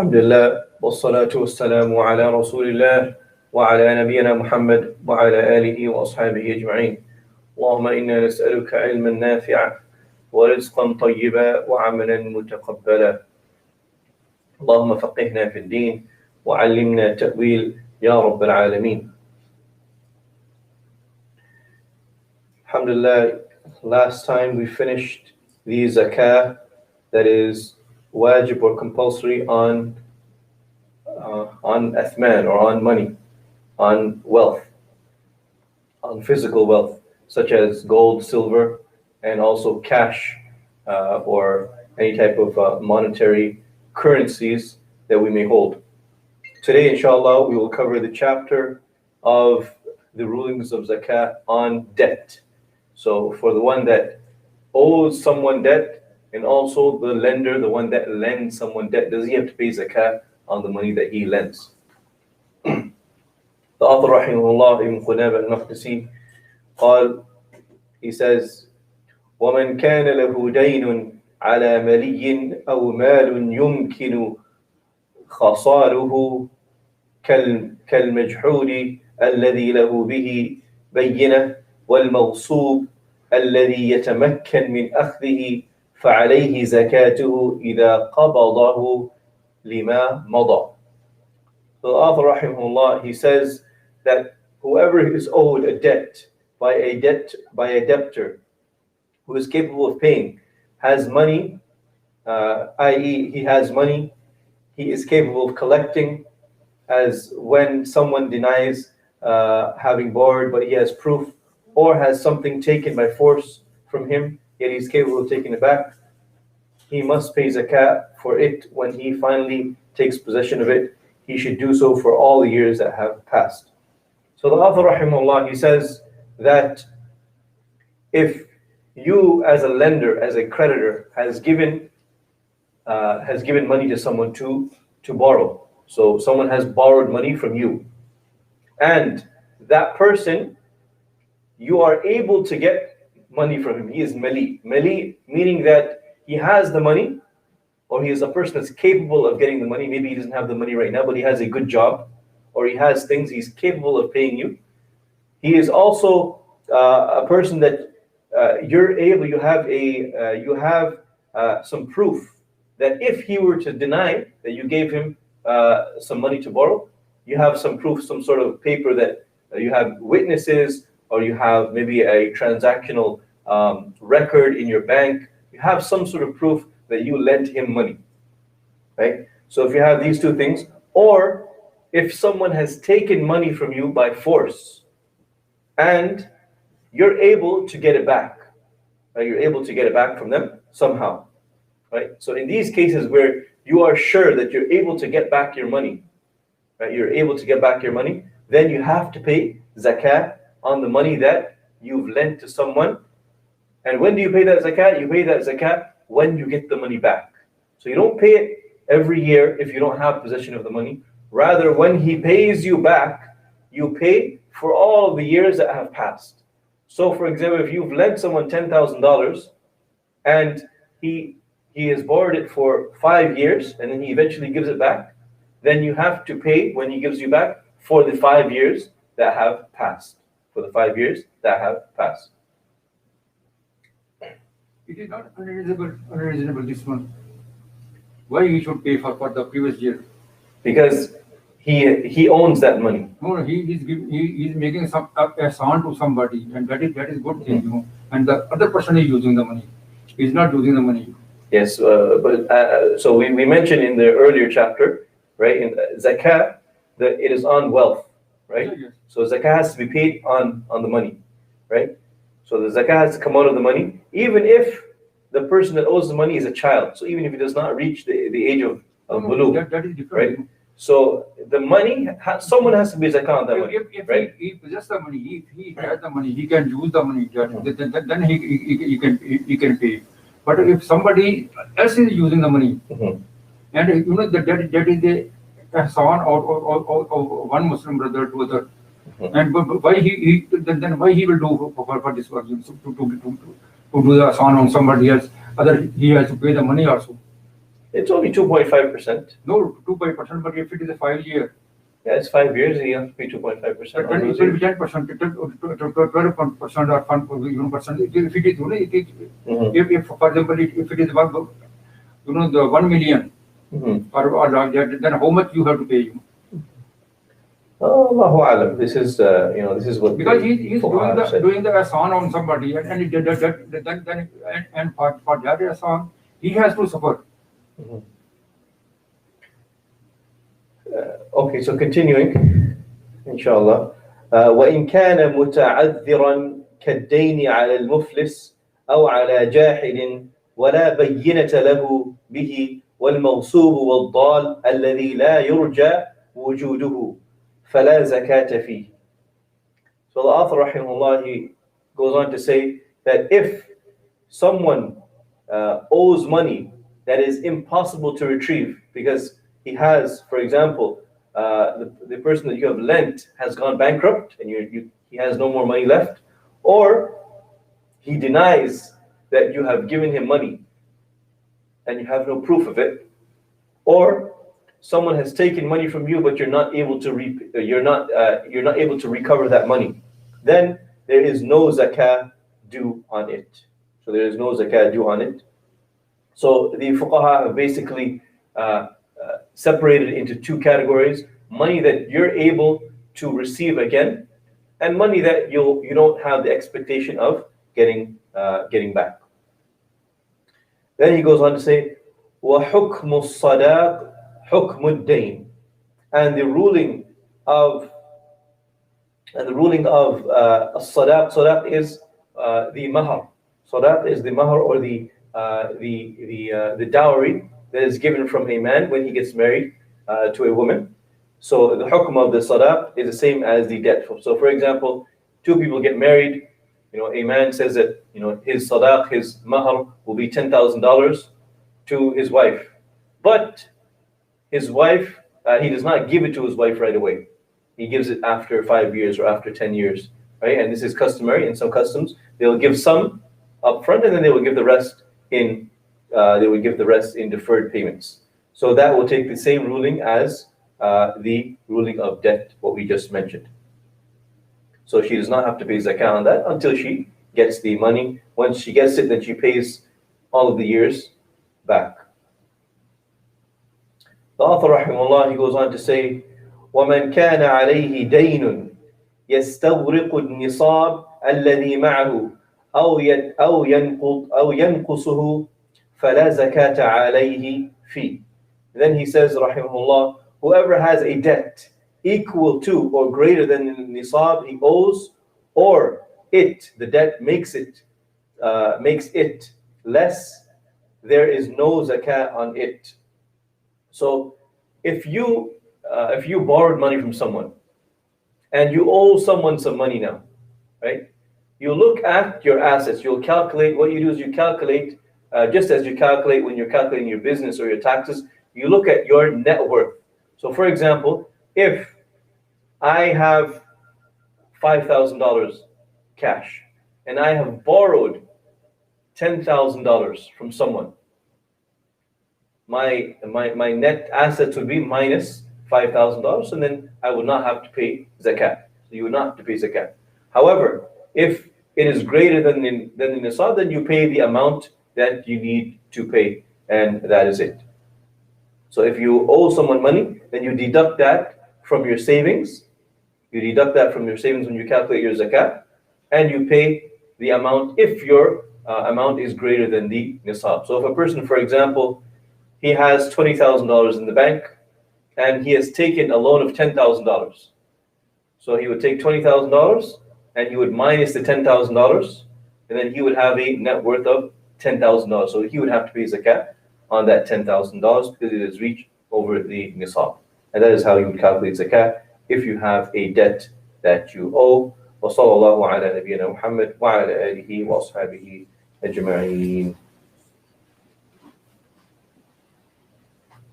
Alhamdulillah, wassalatu wassalamu ala rasulillah wa ala nabiyyina Muhammad wa ala alihi wa ashabihi ajma'in. Allahumma inna nas'aluka ilman nafi'a wa rizqan tayyiba wa amalan mutaqabbala. Allahumma faqihna fi din wa 'allimna ta'wil ya Rabbal Alameen. Alhamdulillah, last time we finished the zakah that is wajib or compulsory on athman or on money, on wealth, on physical wealth, such as gold, silver, and also cash or any type of monetary currencies that we may hold. Today, inshallah, we will cover the chapter of the rulings of zakat on debt. So for the one that owes someone debt, and also the lender, the one that lends someone debt, does he have to pay zakat on the money that he lends? The author, rahimahullah, Ibn Qudamah al-Maqdisi, he says, وَمَنْ كَانَ لَهُ دَيْنٌ عَلَى مَلِيٍّ أَوْ مَالٌ يُمْكِنُ خَصَالُهُ كالمجحول الذي له به بينة والمغصوب الذي يتمكن من أخذه فعليه زكاته إذا قبضه لما مضى. The author rahimahullah, he says that whoever is owed a debt by a debtor who is capable of paying, has money, i.e. he has money, he is capable of collecting, as when someone denies having borrowed but he has proof, or has something taken by force from him, yet he's capable of taking it back, he must pay zakat for it when he finally takes possession of it. He should do so for all the years that have passed. So the author, rahimahullah, he says that if you as a lender, as a creditor, has given money to someone to borrow, so someone has borrowed money from you, and that person, you are able to get money from him. He is mali. Mali meaning that he has the money, or he is a person that's capable of getting the money. Maybe he doesn't have the money right now, but he has a good job, or he has things, he's capable of paying you. He is also a person that you have some proof that if he were to deny that you gave him some money to borrow, you have some proof, some sort of paper that you have witnesses, or you have maybe a transactional record in your bank. You have some sort of proof that you lent him money, right? So if you have these two things, or if someone has taken money from you by force and you're able to get it back, right? You're able to get it back from them somehow, right? So in these cases where you are sure that you're able to get back your money, right? You're able to get back your money, then you have to pay zakat on the money that you've lent to someone. And when do you pay that zakat? You pay that zakat when you get the money back. So you don't pay it every year if you don't have possession of the money. Rather, when he pays you back, you pay for all the years that have passed. So for example, if you've lent someone $10,000 and he has borrowed it for 5 years and then he eventually gives it back, then you have to pay when he gives you back for the 5 years that have passed. For the 5 years that have passed. It is not unreasonable this one. Why he should pay for the previous year? Because he owns that money. No, he is making a sound to somebody, and that is good thing, you know. And the other person is using the money. He is not using the money. Yes, so we mentioned in the earlier chapter, right? In zakat, that it is on wealth, right? Yes. So zakat has to be paid on the money, right? So the zakat has to come out of the money, even if the person that owes the money is a child. So even if he does not reach the age of bulugh, that is different. right? So the money, someone has to be zakat on that money, If right? he possesses the money, if he has the money, he can use the money. Then he can pay. But if somebody else is using the money, and you know that is a son of one Muslim brother to other, and why then why he will do for this work to do the son on somebody else? Other he has to pay the money also. It's only 2.5%. No, 2%, but if it is a 5 year, Yeah, it's 5 years, you have to pay 2.5%. then it will be 10%, 12% or 1%. If it is, if for example, if it is the 1 million or like that, then how much you have to pay? Allahu Alam. This is this is what because he's doing the ihsan on somebody, and for that ihsan he has to suffer. Okay, so continuing, inshallah. وإن كان متعذرا كالدين على المفلس أو على جاحد ولا بينة له به والمغصوب والضال الذي لا يرجى وجوده فلا زكاة فيه. So the author rahimahullah, he goes on to say that if someone owes money that is impossible to retrieve because he has, for example, the person that you have lent has gone bankrupt and he has no more money left, or he denies that you have given him money and you have no proof of it, or someone has taken money from you but you're not able to able to recover that money, then there is no zakah due on it. So there is no zakah due on it. So the fuqaha have basically separated into two categories: money that you're able to receive again, and money that you don't have the expectation of getting back. Then he goes on to say, وَحُكْمُ الصَّدَاقِ حُكْمُ الدَّيْنِ, and the ruling of as-sadaq. Sadaq is the mahar. Sadaq is the mahar, or the dowry that is given from a man when he gets married to a woman. So the hukm of the sadaq is the same as the debt. So for example, two people get married. A man says that his sadaq, his mahar, will be $10,000 to his wife, but his wife, he does not give it to his wife right away. He gives it after 5 years or after 10 years, right? And this is customary in some customs. They'll give some up front, and then they will give the rest in deferred payments. So that will take the same ruling as the ruling of debt, what we just mentioned. So she does not have to pay zakah on that until she gets the money. Once she gets it, then she pays all of the years back. The author rahimahullah, he goes on to say, وَمَنْ كَانَ عَلَيْهِ دَيْنٌ يَسْتَغْرِقُ النِّصَابَ الَّذِي مَعَهُ أو ينقصه فلا زكاة عليه فيه. Then he says, rahimahullah, whoever has a debt equal to or greater than the nisab he owes, or the debt makes it less, there is no zakah on it. So if you borrowed money from someone and you owe someone some money now, right? You look at your assets. You'll calculate. What you do is you calculate, just as you calculate when you're calculating your business or your taxes, you look at your net worth. So for example, if I have $5,000 cash and I have borrowed $10,000 from someone, my net assets would be minus $5,000, and then I would not have to pay zakat. So you would not have to pay zakat. However, if it is greater than the nisab, then you pay the amount that you need to pay, and that is it. So if you owe someone money, then you deduct that from your savings. You deduct that from your savings when you calculate your zakat, and you pay the amount if your amount is greater than the nisab. So if a person, for example, he has $20,000 in the bank, and he has taken a loan of $10,000. So he would take $20,000, and he would minus the $10,000, and then he would have a net worth of $10,000. So he would have to pay zakat on that $10,000 because it has reached over the nisab. And that is how you would calculate zakat if you have a debt that you owe. وصلى الله على نبينا محمد وعلى آله وأصحابه أجمعين.